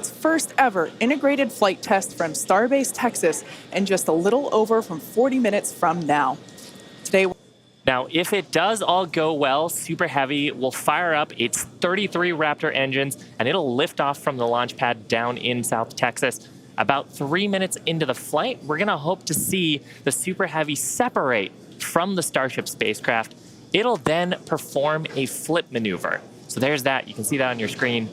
its first ever integrated flight test from Starbase, Texas, in just a little over from 40 minutes from now. Today, Now, if it does all go well, Super Heavy will fire up its 33 Raptor engines, and it'll lift off from the launch pad down in South Texas. About 3 minutes into the flight, we're going to hope to see the Super Heavy separate from the Starship spacecraft. It'll then perform a flip maneuver. So there's that. You can see that on your screen.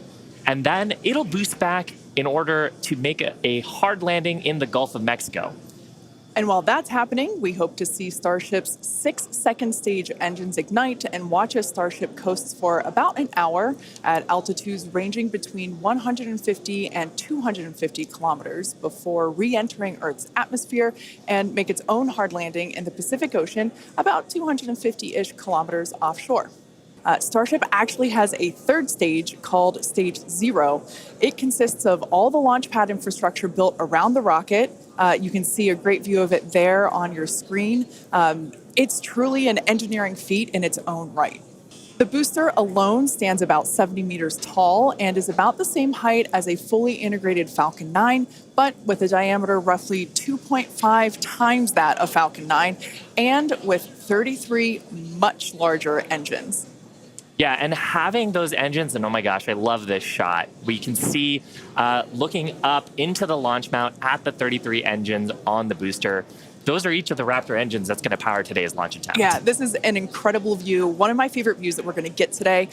And then it'll boost back in order to make a hard landing in the Gulf of Mexico. and while that's happening, we hope to see Starship's 6 second stage engines ignite and watch as Starship coasts for about an hour at altitudes ranging between 150 and 250 kilometers before re-entering Earth's atmosphere and make its own hard landing in the Pacific Ocean about 250-ish kilometers offshore. Starship actually has a third stage called Stage 0. It consists of all the launch pad infrastructure built around the rocket. You can see a great view of it there on your screen. It's truly an engineering feat in its own right. The booster alone stands about 70 meters tall and is about the same height as a fully integrated Falcon 9, but with a diameter roughly 2.5 times that of Falcon 9 and with 33 much larger engines. Yeah, and having those engines, and oh my gosh, I love this shot. We can see looking up into the launch mount at the 33 engines on the booster. Those are each of the Raptor engines that's going to power today's launch attempt. Yeah, this is an incredible view. One of my favorite views that we're going to get today.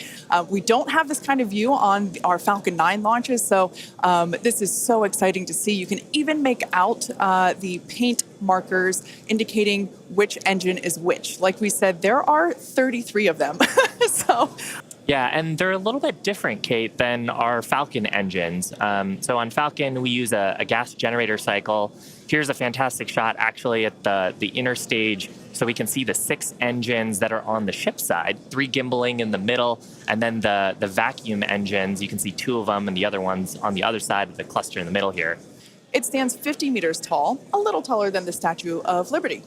We don't have this kind of view on our Falcon 9 launches, so this is so exciting to see. You can even make out the paint markers indicating which engine is which. Like we said, there are 33 of them. Yeah, and they're a little bit different, Kate, than our Falcon engines. So on Falcon, we use a gas generator cycle. Here's a fantastic shot actually at the inner stage, so we can see the 6 engines that are on the ship side, 3 gimbaling in the middle, and then the vacuum engines. You can see 2 of them and the other ones on the other side of the cluster in the middle here. It stands 50 meters tall, a little taller than the Statue of Liberty.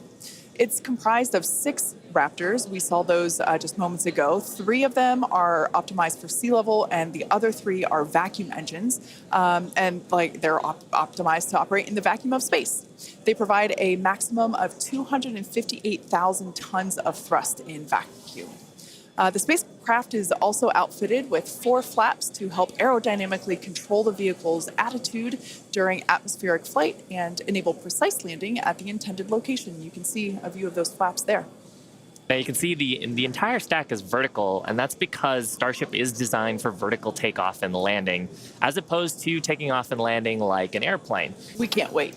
It's comprised of 6 Raptors. We saw those just moments ago. 3 of them are optimized for sea level, and the other 3 are vacuum engines, and they're optimized to operate in the vacuum of space. They provide a maximum of 258,000 tons of thrust in vacuum. The spacecraft is also outfitted with 4 flaps to help aerodynamically control the vehicle's attitude during atmospheric flight and enable precise landing at the intended location. You can see a view of those flaps there. Now you can see the entire stack is vertical, and that's because Starship is designed for vertical takeoff and landing, as opposed to taking off and landing like an airplane. We can't wait.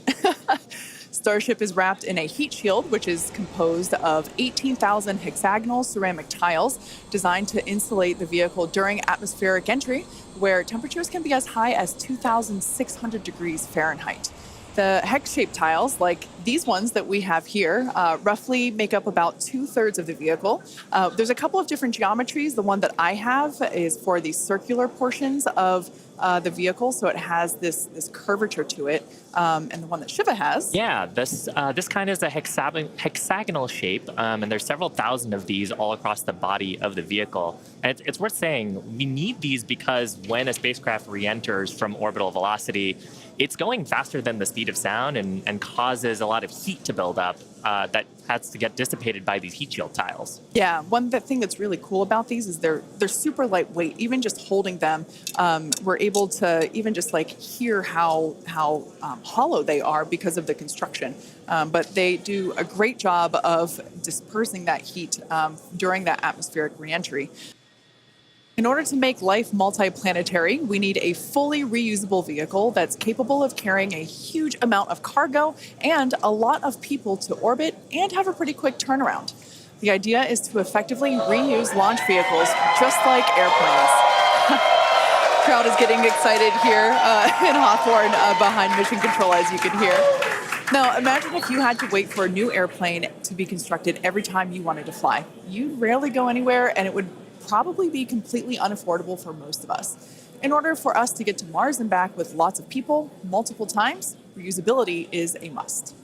Starship is wrapped in a heat shield, which is composed of 18,000 hexagonal ceramic tiles designed to insulate the vehicle during atmospheric entry, where temperatures can be as high as 2,600 degrees Fahrenheit. The hex-shaped tiles, like these ones that we have here, roughly make up about 2/3 of the vehicle. There's a couple of different geometries. The one that I have is for the circular portions of the vehicle, so it has this curvature to it, and the one that Shiva has. Yeah, this kind is a hexagonal shape, and there's several thousand of these all across the body of the vehicle. And it's worth saying we need these because when a spacecraft re-enters from orbital velocity, it's going faster than the speed of sound and causes a lot of heat to build up that has to get dissipated by these heat shield tiles. Yeah, one thing that's really cool about these is they're super lightweight. Even just holding them, we're able to even just hear how hollow they are because of the construction. But they do a great job of dispersing that heat during that atmospheric reentry. In order to make life multiplanetary, we need a fully reusable vehicle that's capable of carrying a huge amount of cargo and a lot of people to orbit and have a pretty quick turnaround. The idea is to effectively reuse launch vehicles just like airplanes. Crowd is getting excited here in Hawthorne behind Mission Control, as you can hear. Now, imagine if you had to wait for a new airplane to be constructed every time you wanted to fly. You'd rarely go anywhere, and it would probably be completely unaffordable for most of us. In order for us to get to Mars and back with lots of people multiple times, reusability is a must.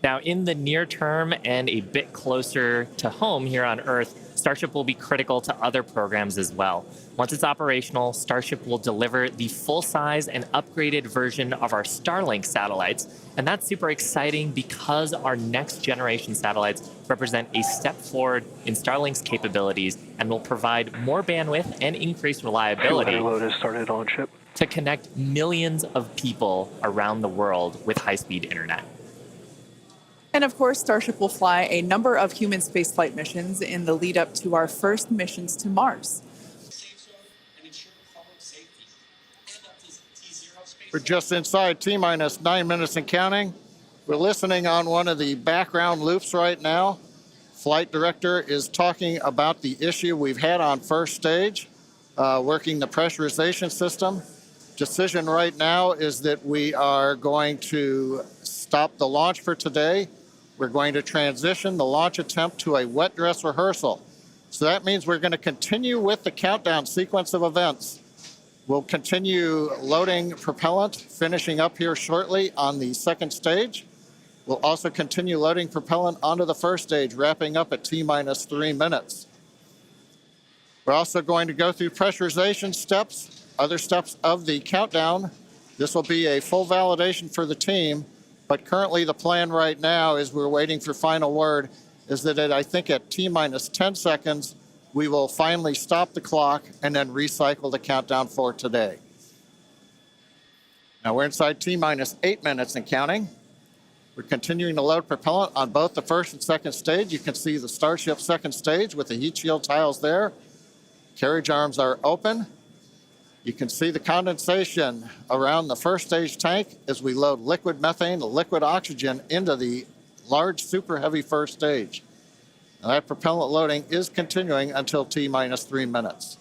Now, in the near term and a bit closer to home here on Earth, Starship will be critical to other programs as well. Once it's operational, Starship will deliver the full-size and upgraded version of our Starlink satellites. And that's super exciting because our next generation satellites represent a step forward in Starlink's capabilities and will provide more bandwidth and increased reliability Load has started on ship. to connect millions of people around the world with high-speed internet. And of course, Starship will fly a number of human spaceflight missions in the lead up to our first missions to Mars. We're just inside T-minus 9 minutes and counting. We're listening on one of the background loops right now. Flight director is talking about the issue we've had on first stage, working the pressurization system. Decision right now is that we are going to stop the launch for today. We're going to transition the launch attempt to a wet dress rehearsal. So that means we're going to continue with the countdown sequence of events. We'll continue loading propellant, finishing up here shortly on the second stage. We'll also continue loading propellant onto the first stage, wrapping up at T-minus 3 minutes. We're also going to go through pressurization steps, other steps of the countdown. This will be a full validation for the team, but currently the plan right now is we're waiting for final word, is that I think at T-minus 10 seconds, we will finally stop the clock and then recycle the countdown for today. Now we're inside T-minus 8 minutes and counting. We're continuing to load propellant on both the first and second stage. You can see the Starship second stage with the heat shield tiles there. Carriage arms are open. You can see the condensation around the first stage tank as we load liquid methane, liquid oxygen into the large super heavy first stage. Now that propellant loading is continuing until T-minus 3 minutes.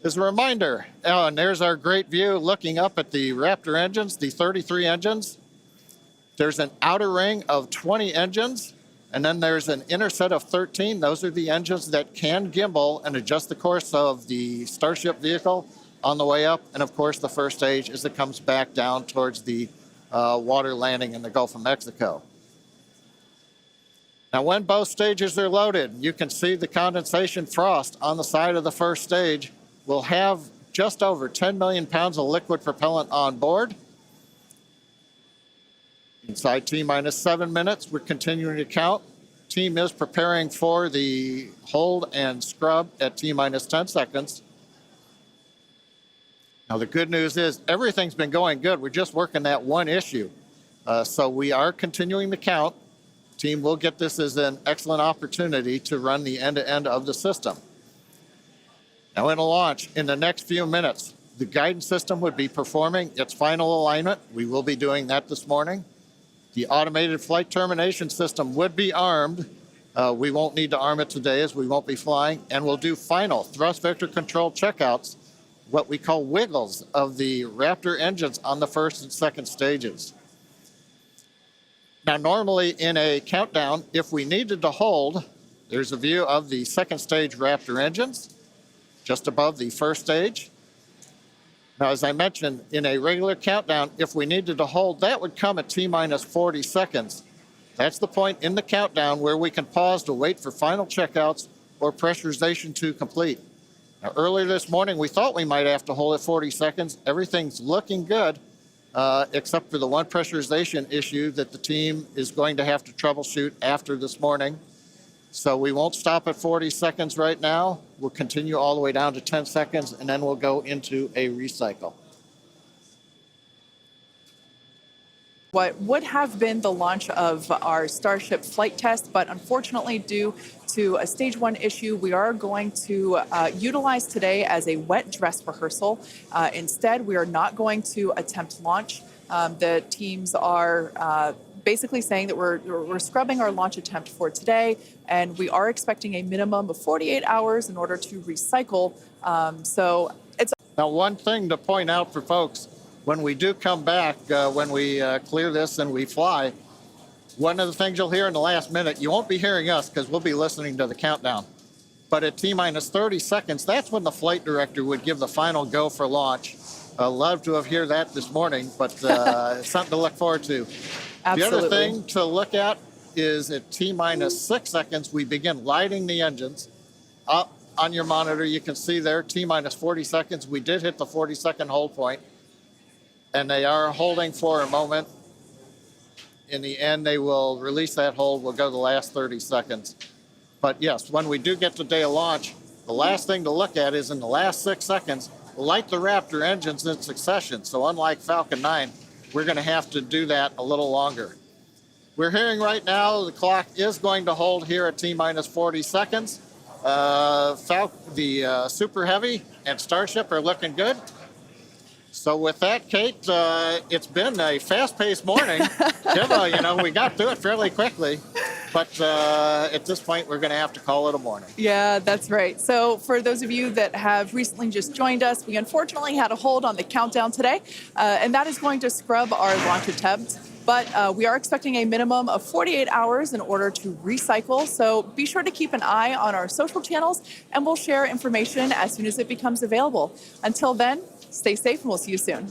As a reminder, and there's our great view looking up at the Raptor engines, the 33 engines. There's an outer ring of 20 engines, and then there's an inner set of 13. Those are the engines that can gimbal and adjust the course of the Starship vehicle on the way up. And of course, the first stage as it comes back down towards the water landing in the Gulf of Mexico. Now, when both stages are loaded, you can see the condensation frost on the side of the first stage. We'll have just over 10 million pounds of liquid propellant on board. Inside T-minus 7 minutes, we're continuing to count. Team is preparing for the hold and scrub at T-minus 10 seconds. Now, the good news is everything's been going good. We're just working that one issue. So we are continuing to count. Team will get this as an excellent opportunity to run the end-to-end of the system. Now, in a launch, in the next few minutes, the guidance system would be performing its final alignment. We will be doing that this morning. The automated flight termination system would be armed. We won't need to arm it today as we won't be flying. And we'll do final thrust vector control checkouts, what we call wiggles of the Raptor engines on the first and second stages. Now, normally in a countdown, if we needed to hold, there's a view of the second stage Raptor engines just above the first stage. Now, as I mentioned, in a regular countdown, if we needed to hold, that would come at T-minus 40 seconds. That's the point in the countdown where we can pause to wait for final checkouts or pressurization to complete. Now, earlier this morning, we thought we might have to hold at 40 seconds. Everything's looking good, except for the one pressurization issue that the team is going to have to troubleshoot after this morning. So we won't stop at 40 seconds right now. We'll continue all the way down to 10 seconds, and then we'll go into a recycle. What would have been the launch of our Starship flight test, but unfortunately, due to a stage 1 issue, we are going to utilize today as a wet dress rehearsal. Instead, we are not going to attempt launch. The teams are basically saying that we're scrubbing our launch attempt for today, and we are expecting a minimum of 48 hours in order to recycle. So it's now one thing to point out for folks, when we do come back, when we clear this and we fly, one of the things you'll hear in the last minute, you won't be hearing us because we'll be listening to the countdown. But at T-minus 30 seconds, that's when the flight director would give the final go for launch. Love to have heard that this morning, but it's something to look forward to. absolutely. The other thing to look at is at T-minus 6 seconds, we begin lighting the engines. Up on your monitor, you can see there T minus 40 seconds. We did hit the 40-second hold point, and they are holding for a moment. In the end, they will release that hold. We'll go the last 30 seconds. But yes, when we do get to day of launch, the last thing to look at is in the last 6 seconds, light the Raptor engines in succession. So unlike Falcon 9, we're going to have to do that a little longer. We're hearing right now the clock is going to hold here at T minus 40 seconds. The Super Heavy and Starship are looking good. So with that, Kate, it's been a fast-paced morning. We got through it fairly quickly. But at this point, we're going to have to call it a morning. Yeah, that's right. So for those of you that have recently just joined us, we unfortunately had a hold on the countdown today, and that is going to scrub our launch attempts. But we are expecting a minimum of 48 hours in order to recycle. So be sure to keep an eye on our social channels, and we'll share information as soon as it becomes available. Until then, stay safe, and we'll see you soon.